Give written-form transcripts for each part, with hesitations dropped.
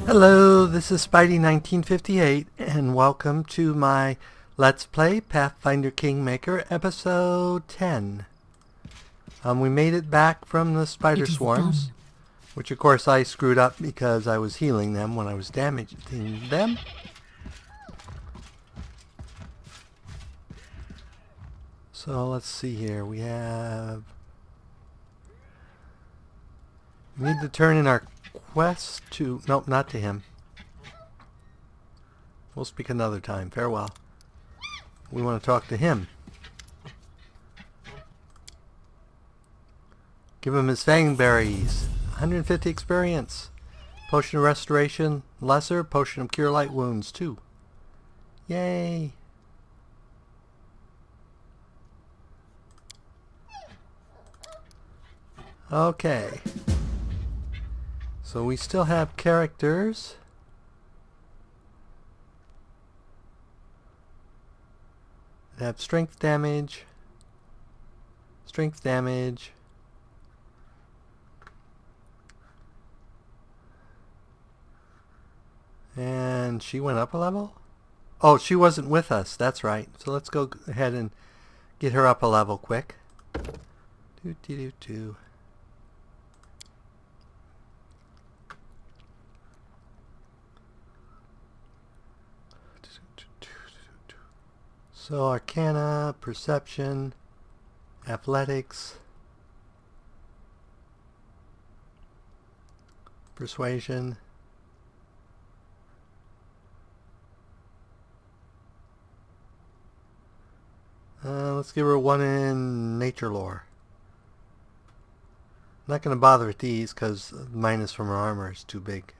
Hello, this is Spidey1958 and welcome to my Let's Play Pathfinder Kingmaker episode 10. We made it back from the spider swarms, which of course I screwed up because I was healing them when I was damaging them. So let's see here, we need to turn in our quest to... Nope, not to him. We'll speak another time. Farewell. We want to talk to him. Give him his fang berries. 150 experience. Potion of restoration, lesser. Potion of cure light wounds, 2. Yay. Okay. So we still have characters. That have strength damage. Strength damage. And she went up a level? Oh, she wasn't with us. That's right. So let's go ahead and get her up a level quick. Do. So Arcana, Perception, Athletics, Persuasion, let's give her 1 in Nature Lore. I'm not going to bother with these because minus from her armor is too big.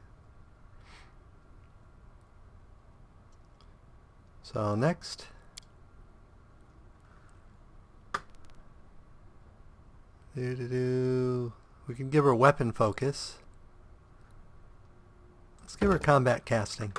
So next. We can give her weapon focus. Let's give her combat casting.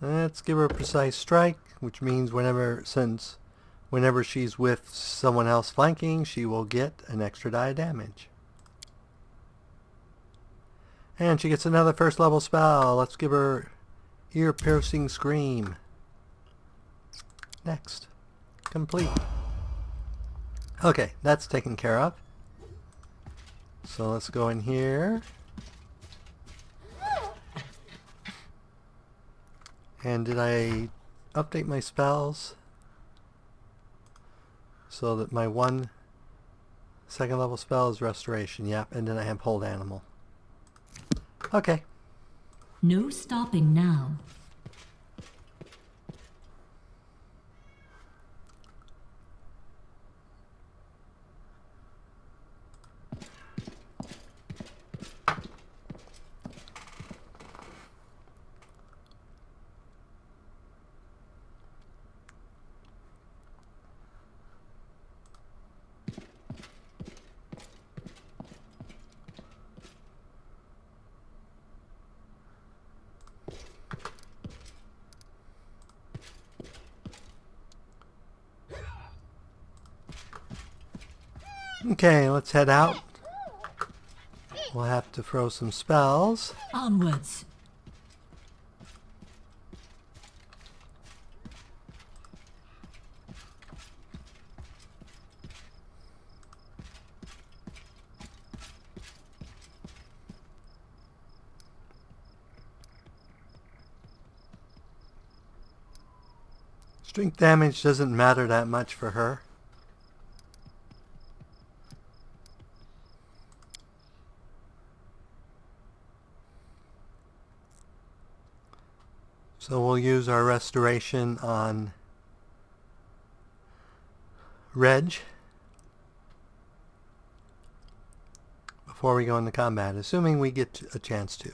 Let's give her precise strike, which means whenever she's with someone else flanking, she will get an extra die of damage. And she gets another first level spell. Let's give her ear-piercing scream. Next. Complete. Okay, that's taken care of. So let's go in here. And did I update my spells so that my 1 second level spell is restoration? Yep, and then I have hold animal. Okay. No stopping now. Okay, let's head out. We'll have to throw some spells. Onwards. Strength damage doesn't matter that much for her. So we'll use our restoration on Reg before we go into combat, assuming we get a chance to.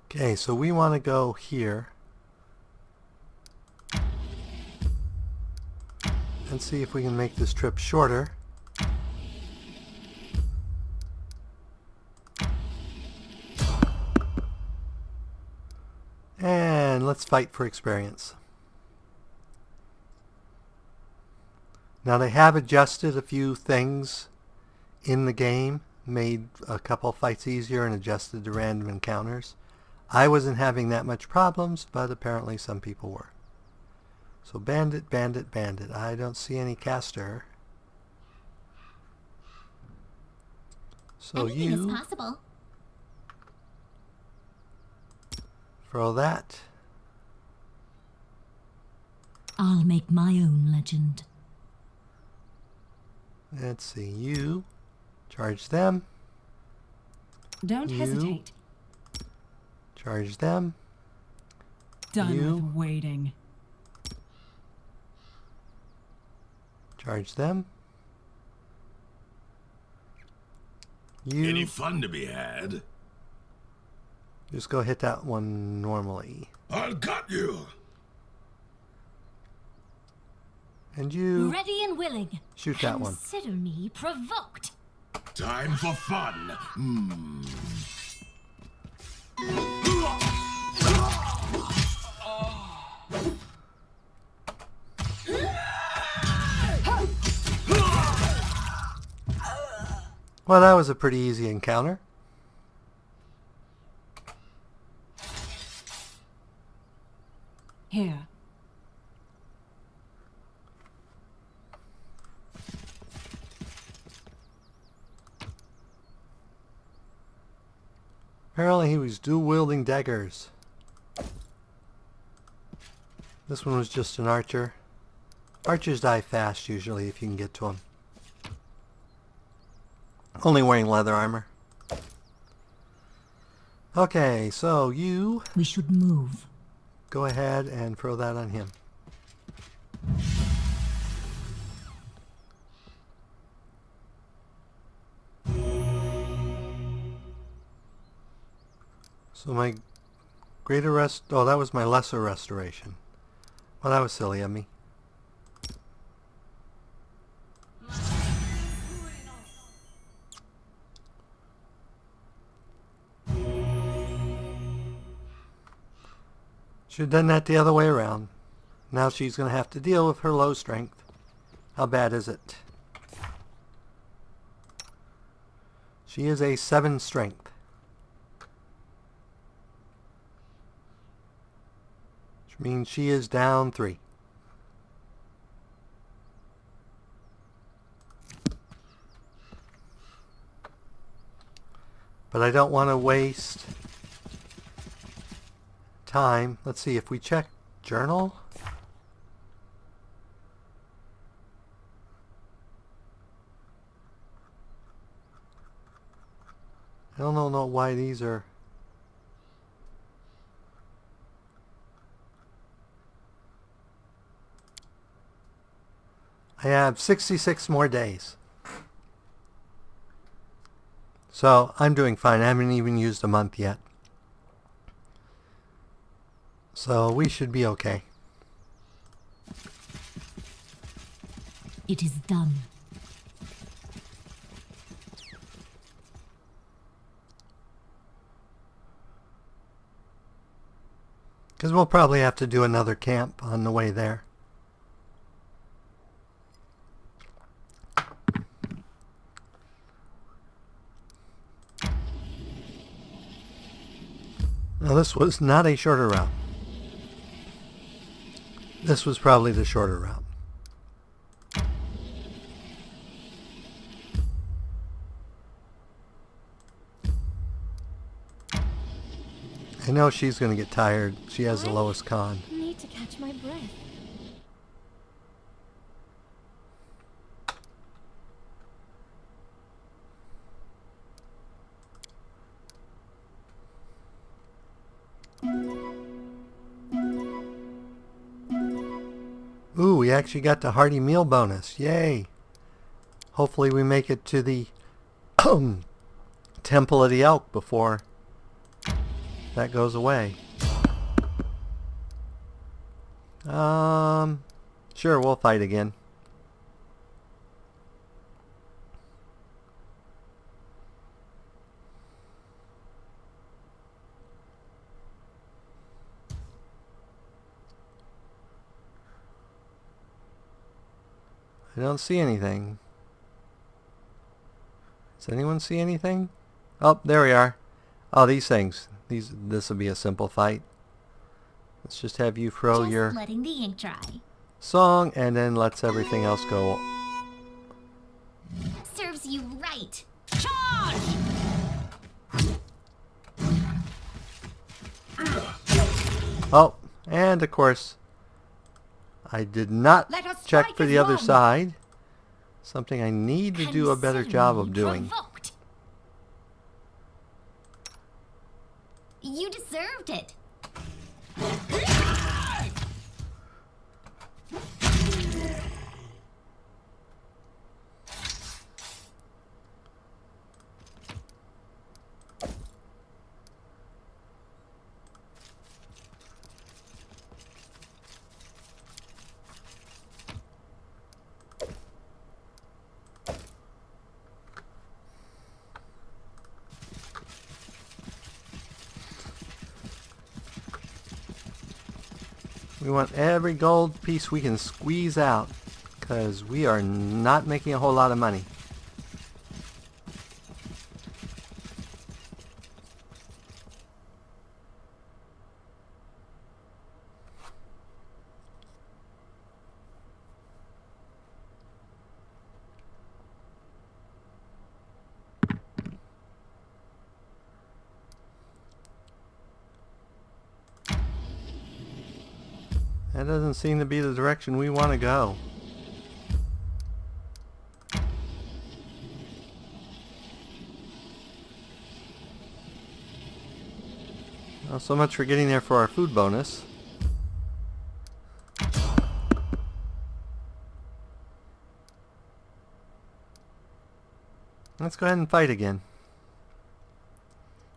Okay, so we want to go here and see if we can make this trip shorter. let's fight for experience. Now they have adjusted a few things in the game, made a couple fights easier and adjusted the random encounters. I wasn't having that much problems, but apparently some people were. So bandit, bandit, bandit. I don't see any caster. So Anything is you possible. throw that. I'll make my own legend. Let's see. You charge them. Don't You hesitate. charge them. Done You with waiting. charge them. You Any fun to be had? just go hit that one normally. I'll cut you! And you Ready and willing. shoot that one. Consider me provoked. Time for fun. Well, that was a pretty easy encounter. Here. Apparently he was dual-wielding daggers. This one was just an archer. Archers die fast usually if you can get to them. Only wearing leather armor. Okay, so you We should move. go ahead and throw that on him. So my greater oh, that was my lesser restoration. Well, that was silly of me. Should have done that the other way around. Now she's going to have to deal with her low strength. How bad is it? She is a 7 strength. Which means she is down 3. But I don't want to waste time. Let's see if we check journal. I don't know why these are. I have 66 more days. So I'm doing fine. I haven't even used a month yet. So we should be okay. It is done. Because we'll probably have to do another camp on the way there. Now this was not a shorter route. This was probably the shorter route. I know she's going to get tired. She has the lowest con. Need to catch my breath. Ooh, we actually got the hearty meal bonus. Yay. Hopefully we make it to the Temple of the Elk before that goes away. Sure, we'll fight again. I don't see anything. Does anyone see anything? Oh, there we are. Oh, these things. This will be a simple fight. Let's just have you throw Just your letting the ink dry. song, and then let's everything else go. Serves you right. Charge! Oh, and of course, I did not Let us check strike for as the other one. side. Something I need to do a better job of Consider me doing. provoked. You deserved it. We want every gold piece we can squeeze out, because we are not making a whole lot of money. That doesn't seem to be the direction we want to go. Well, so much for getting there for our food bonus. Let's go ahead and fight again.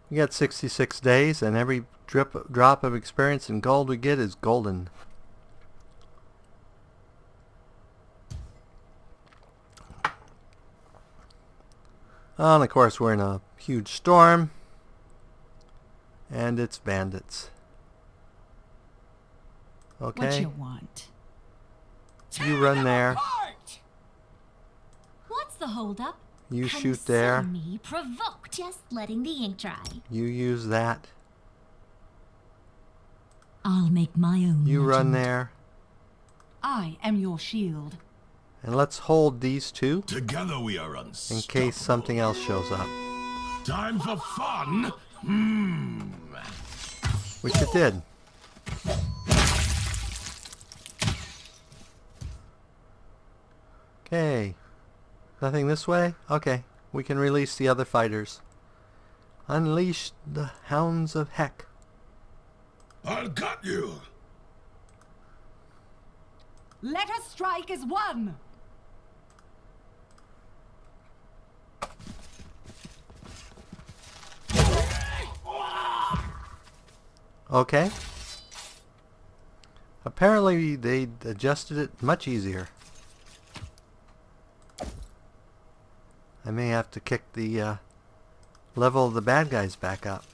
We got 66 days, and every drop of experience and gold we get is golden. Oh, and of course we're in a huge storm, and it's bandits. What Okay, you want? you run there, What's the holdup? you shoot there, Consider me provoked. Just letting the ink dry. you use that, I'll make my own you run legend. there, I am your shield. and let's hold these two Together we are unstoppable. in case something else shows up, Time for fun? which it did. Okay, nothing this way? Okay, we can release the other fighters. Unleash the hounds of heck. I'll cut you! Let us strike as one. Okay. Apparently they adjusted it much easier. I may have to kick the level of the bad guys back up.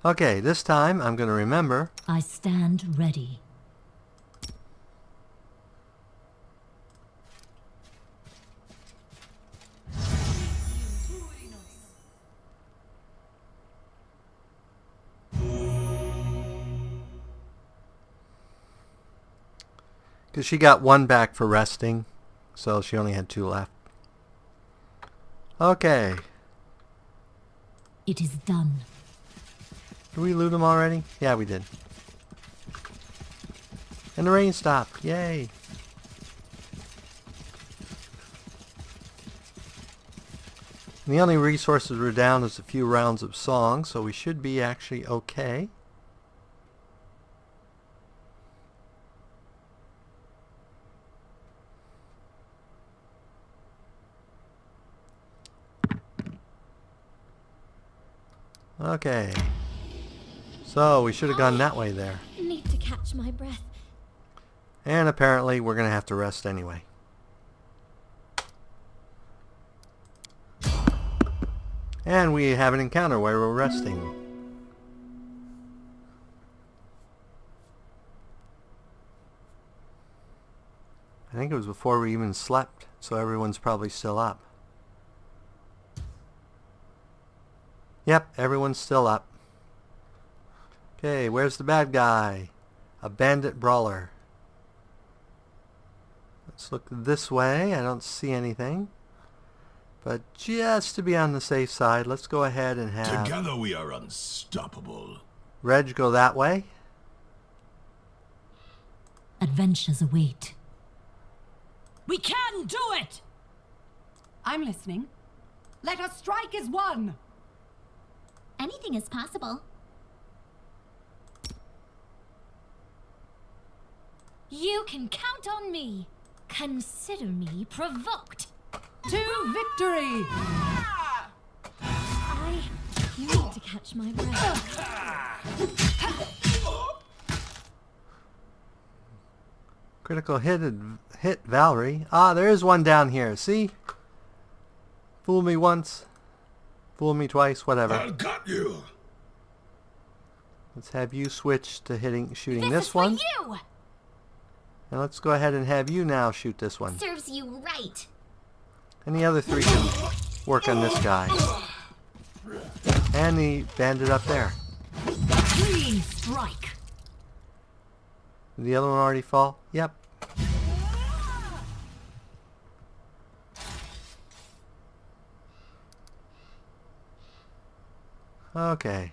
Okay, this time I'm going to remember. I stand ready. Because she got one back for resting, so she only had 2 left. Okay. It is done. Did we loot them already? Yeah, we did. And the rain stopped. Yay. And the only resources we're down is a few rounds of song, so we should be actually okay. Okay. So we should have gone that way there. Need to catch my breath. And apparently we're going to have to rest anyway. And we have an encounter where we're resting. I think it was before we even slept, so everyone's probably still up. Yep, everyone's still up. Okay, where's the bad guy? A bandit brawler. Let's look this way. I don't see anything. But just to be on the safe side, let's go ahead and have Together we are unstoppable. Reg go that way. Adventures await. We can do it! I'm listening. Let us strike as one! Anything is possible. You can count on me. Consider me provoked. To victory! I need to catch my breath. Critical hit Valerie. Ah, there is one down here. See? Fool me once. Fool me twice. Whatever. I got you. Let's have you switch to shooting This this is one. for you. And let's go ahead and have you now shoot this one. Serves you right. And the other three can work on this guy. And the bandit up there. Clean strike. Did the other one already fall? Yep. Okay.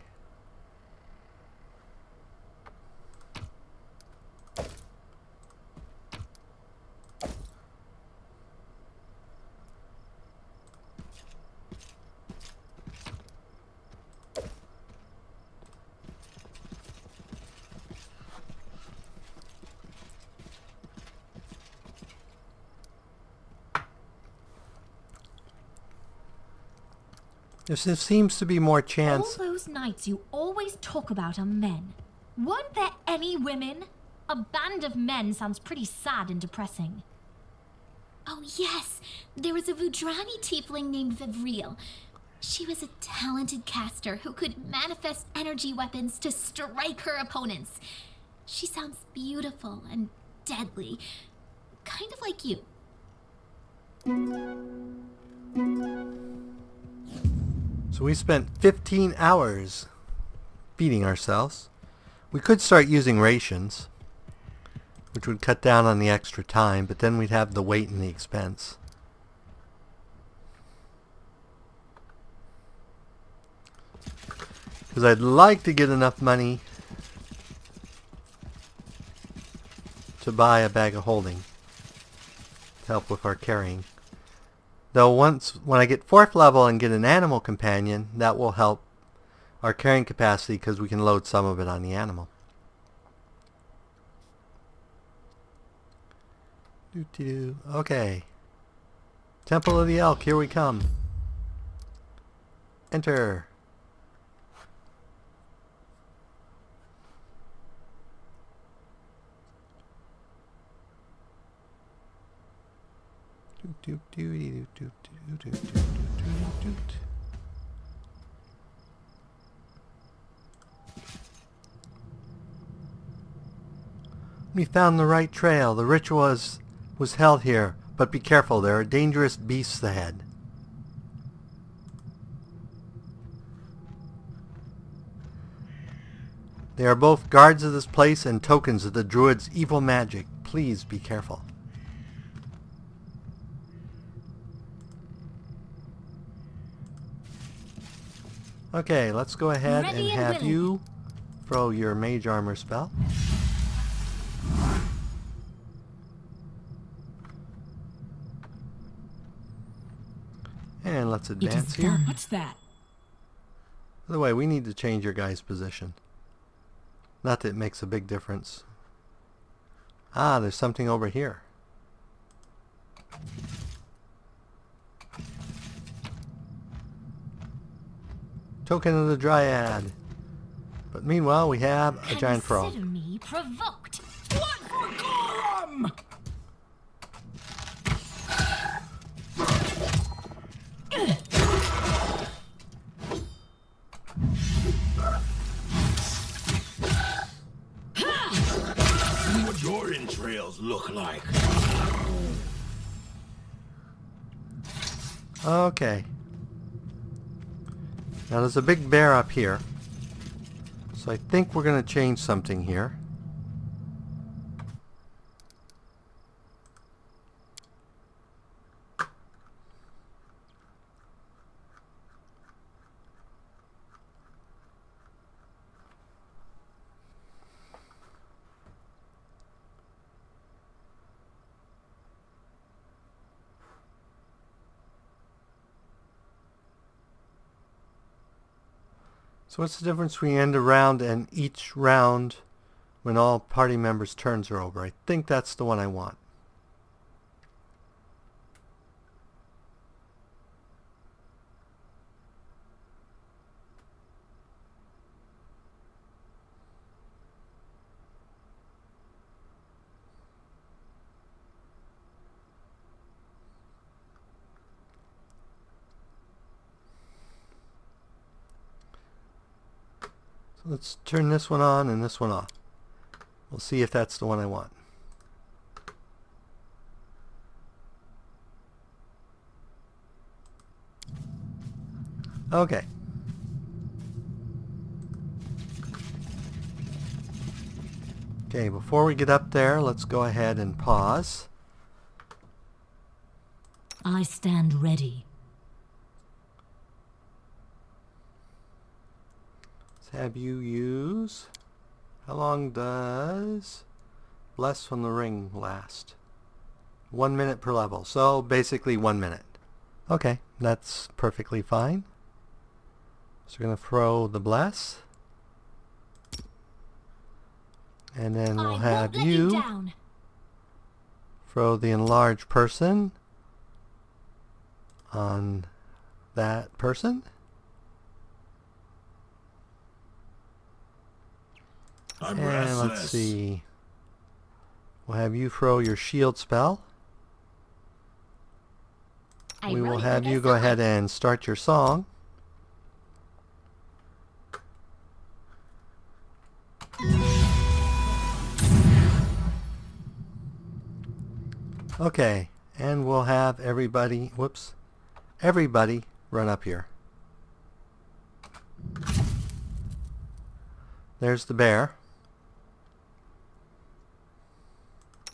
There seems to be more chance. All those nights you always talk about are men. Weren't there any women? A band of men sounds pretty sad and depressing. Oh yes, there was a Vudrani tiefling named Vivriel. She was a talented caster who could manifest energy weapons to strike her opponents. She sounds beautiful and deadly, kind of like you. So we spent 15 hours feeding ourselves. We could start using rations, which would cut down on the extra time, but then we'd have the weight and the expense. Because I'd like to get enough money to buy a bag of holding to help with our carrying. Though when I get 4th level and get an animal companion, that will help our carrying capacity because we can load some of it on the animal. Okay. Temple of the Elk, here we come. Enter. We found the right trail. The ritual was held here, but be careful, there are dangerous beasts ahead. They are both guards of this place and tokens of the druid's evil magic. Please be careful. Okay, let's go ahead Ready and and have willing. you throw your mage armor spell. And let's It advance is here. done. What's that? By the way, we need to change your guy's position. Not that it makes a big difference. Ah, there's something over here. Token of the Dryad. But meanwhile, we have a giant frog. Consider me provoked. Blood for Gorum! What your interest? trails look like? Okay. Now there's a big bear up here. So I think we're going to change something here. So what's the difference between end of round and each round when all party members' turns are over? I think that's the one I want. Let's turn this one on and this one off. We'll see if that's the one I want. Okay. Okay, before we get up there, let's go ahead and pause. I stand ready. Have you use? How long does Bless from the Ring last? 1 minute per level. So basically 1 minute. Okay, that's perfectly fine. So we're going to throw the Bless. And then we'll have you throw the enlarged person on that person. I'm And restless. let's see. We'll have you throw your shield spell. We will have you go ahead and start your song. Okay, and we'll have everybody, everybody run up here. There's the bear.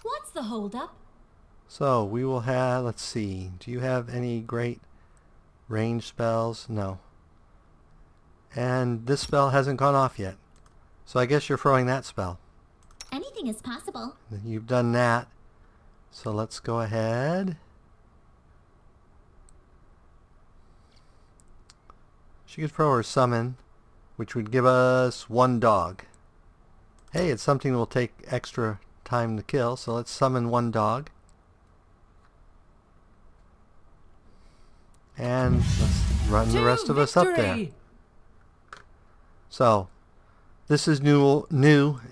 What's the holdup? So we will have, let's see, do you have any great range spells? No. And this spell hasn't gone off yet. So I guess you're throwing that spell. Anything is possible. You've done that. So let's go ahead. She could throw her summon, which would give us 1 dog. Hey, it's something that will take extra time to kill, so let's summon 1 dog. And let's run the rest of us up there. So, this is new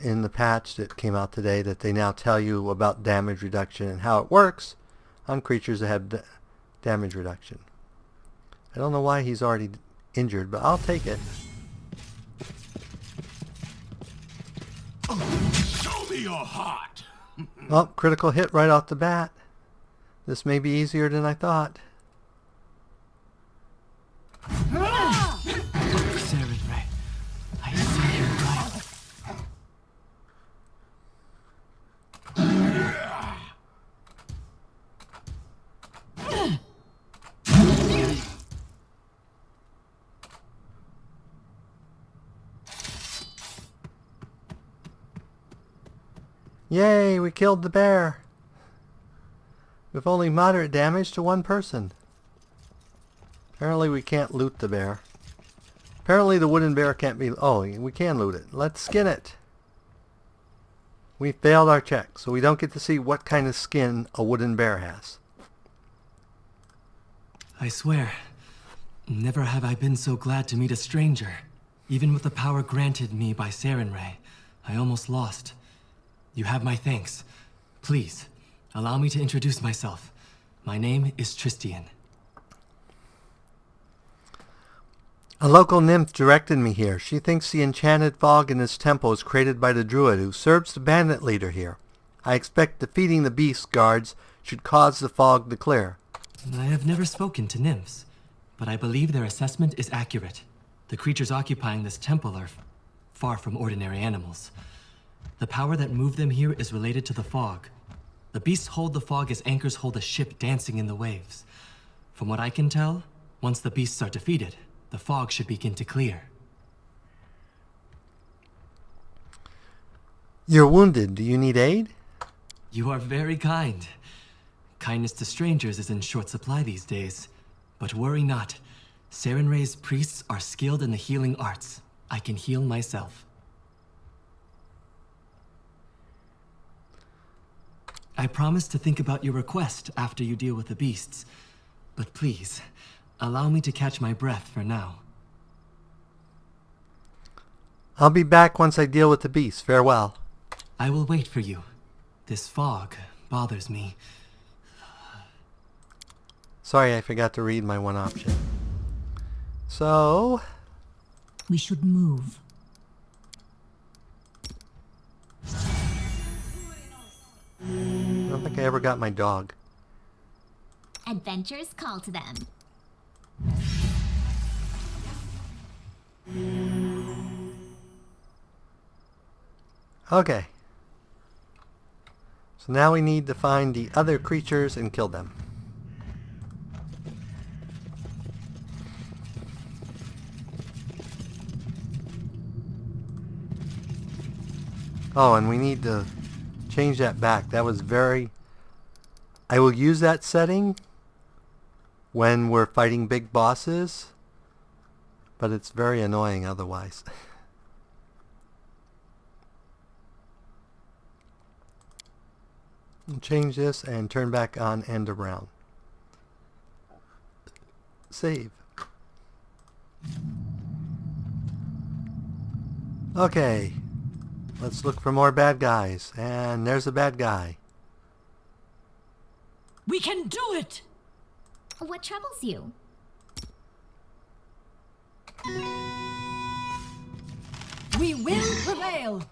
in the patch that came out today, that they now tell you about damage reduction and how it works on creatures that have damage reduction. I don't know why he's already injured, but I'll take it. Show me your heart. Oh, critical hit right off the bat. This may be easier than I thought. Saren Ray, I see you right. Yay, we killed the bear. With only moderate damage to 1 person. Apparently we can't loot the bear. Apparently the wooden bear can't be... Oh, we can loot it. Let's skin it. We failed our check, so we don't get to see what kind of skin a wooden bear has. I swear, never have I been so glad to meet a stranger. Even with the power granted me by Saren Ray, I almost lost. You have my thanks. Please, allow me to introduce myself. My name is Tristian. A local nymph directed me here. She thinks the enchanted fog in this temple is created by the druid who serves the bandit leader here. I expect defeating the beast guards should cause the fog to clear. I have never spoken to nymphs, but I believe their assessment is accurate. The creatures occupying this temple are far from ordinary animals. The power that moved them here is related to the fog. The beasts hold the fog as anchors hold a ship dancing in the waves. From what I can tell, once the beasts are defeated, the fog should begin to clear. You're wounded. Do you need aid? You are very kind. Kindness to strangers is in short supply these days. But worry not. Sarenrae's priests are skilled in the healing arts. I can heal myself. I promise to think about your request after you deal with the beasts. But please, allow me to catch my breath for now. I'll be back once I deal with the beast. Farewell. I will wait for you. This fog bothers me. Sorry, I forgot to read my one option. So... We should move. I don't think I ever got my dog. Adventures call to them. Okay. So now we need to find the other creatures and kill them. Oh, and we need to change that back. That was very... I will use that setting when we're fighting big bosses, but it's very annoying otherwise. Change this and turn back on end of round. Save. Okay. Let's look for more bad guys. And there's a bad guy. We can do it! What troubles you? We will prevail!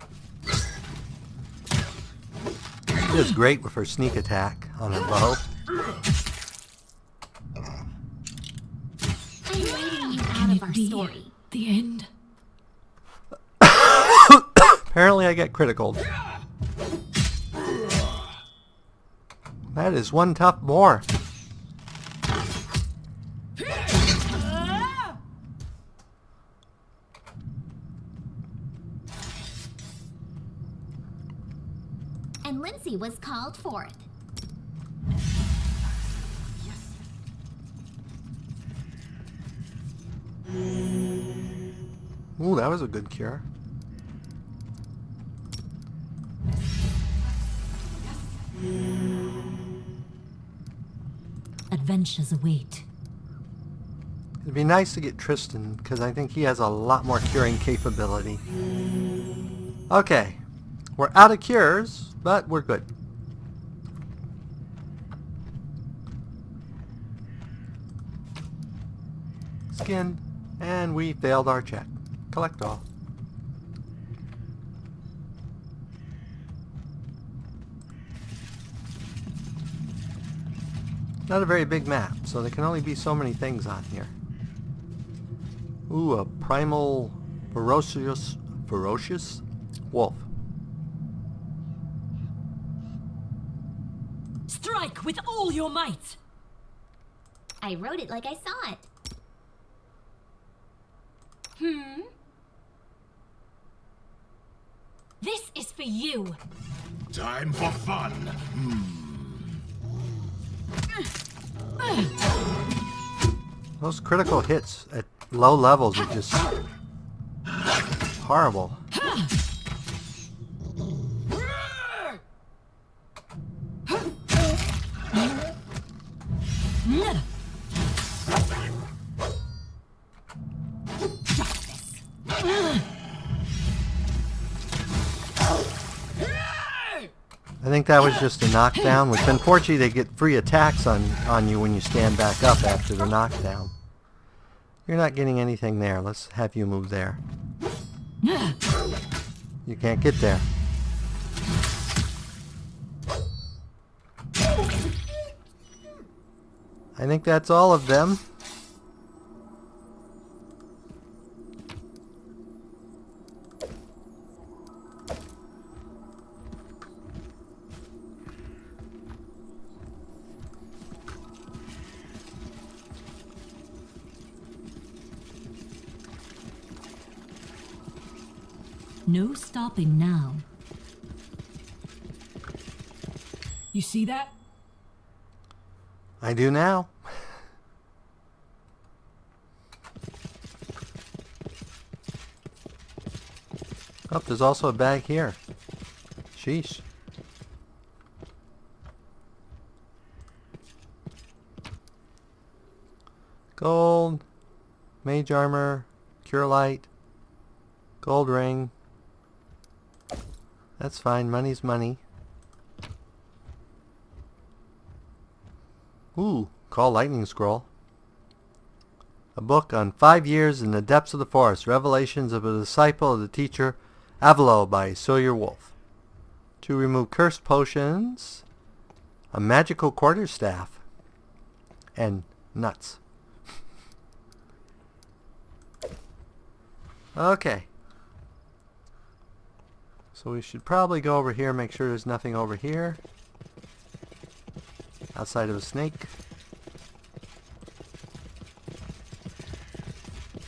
She does great with her sneak attack on her bow. I'm writing you out of our story. The end. Apparently I get critical. That is one tough boar. And Lindsay was called forth. Ooh, that was a good cure. Adventures await. It'd be nice to get Tristan, because I think he has a lot more curing capability. Okay. We're out of cures, but we're good. Skin, and we failed our check. Collect all. Not a very big map, so there can only be so many things on here. Ooh, a primal ferocious wolf. Strike with all your might! I wrote it like I saw it. This is for you! Time for fun. Those critical hits at low levels are just horrible. I think that was just a knockdown, which unfortunately they get free attacks on you when you stand back up after the knockdown. You're not getting anything there. Let's have you move there. You can't get there. I think that's all of them. No stopping now. You see that? I do now. Oh, there's also a bag here. Sheesh. Gold, mage armor, cure light, gold ring. That's fine, money's money. Ooh, call lightning scroll. A book on 5 years in the depths of the forest. Revelations of a disciple of the teacher Avalo by Sawyer Wolf. To remove cursed potions. A magical quarterstaff. And nuts. Okay. So we should probably go over here, make sure there's nothing over here. Outside of a snake.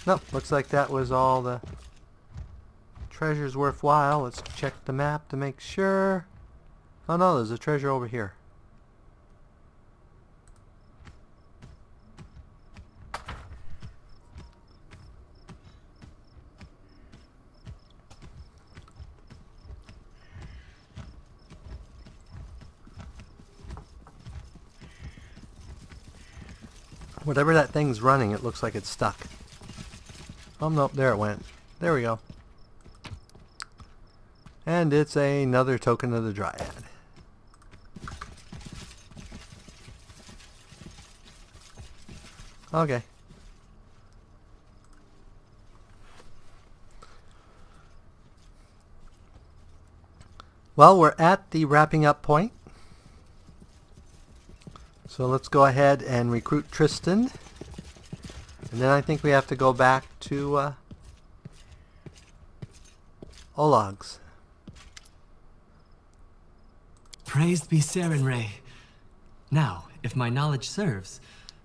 Nope, looks like that was all the treasures worthwhile. Let's check the map to make sure. Oh no, there's a treasure over here. Whatever that thing's running, it looks like it's stuck. Oh, nope, there it went. There we go. And it's another token of the Dryad. Okay. Well, we're at the wrapping up point. So let's go ahead and recruit Tristan. And then I think we have to go back to Olog's. Praised be Sarenrae. Now, if my knowledge serves,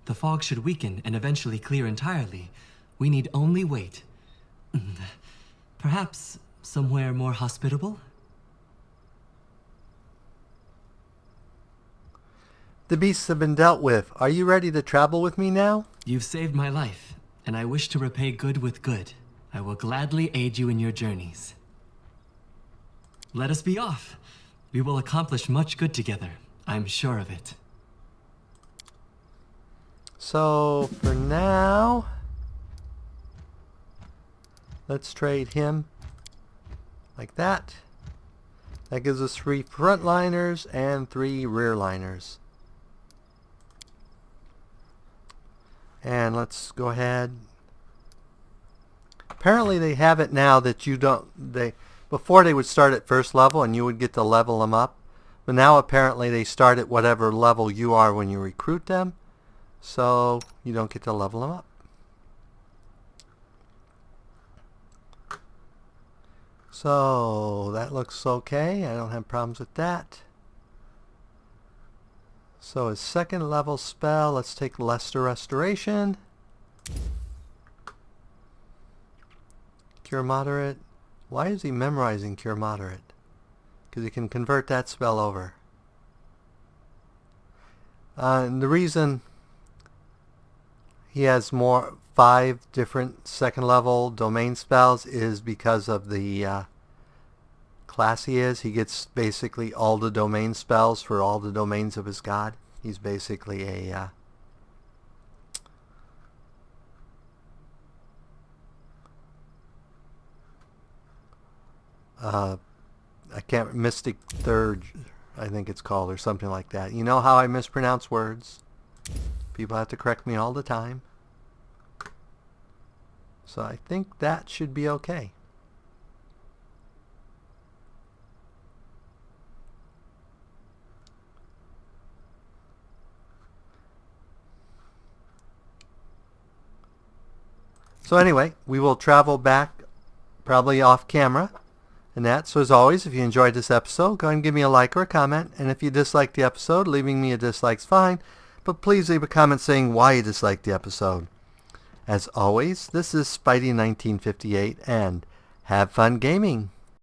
the fog should weaken and eventually clear entirely. We need only wait. Perhaps somewhere more hospitable? The beasts have been dealt with. Are you ready to travel with me now? You've saved my life, and I wish to repay good with good. I will gladly aid you in your journeys. Let us be off. We will accomplish much good together. I'm sure of it. So, for now, let's trade him like that. That gives us 3 frontliners and 3 rearliners. And let's go ahead. Apparently they have it now that you don't, before they would start at first level and you would get to level them up. But now apparently they start at whatever level you are when you recruit them. So you don't get to level them up. So that looks okay. I don't have problems with that. So his second level spell, let's take Lesser Restoration. Cure Moderate. Why is he memorizing Cure Moderate? Because he can convert that spell over. And the reason he has 5 different second level domain spells is because of the class he is. He gets basically all the domain spells for all the domains of his god. He's basically a Mystic Third, I think it's called, or something like that. You know how I mispronounce words. People have to correct me all the time. So I think that should be okay. So anyway, we will travel back probably off camera and that. So as always, if you enjoyed this episode, go ahead and give me a like or a comment. And if you disliked the episode, leaving me a dislike's fine. But please leave a comment saying why you disliked the episode. As always, this is Spidey 1958, and have fun gaming.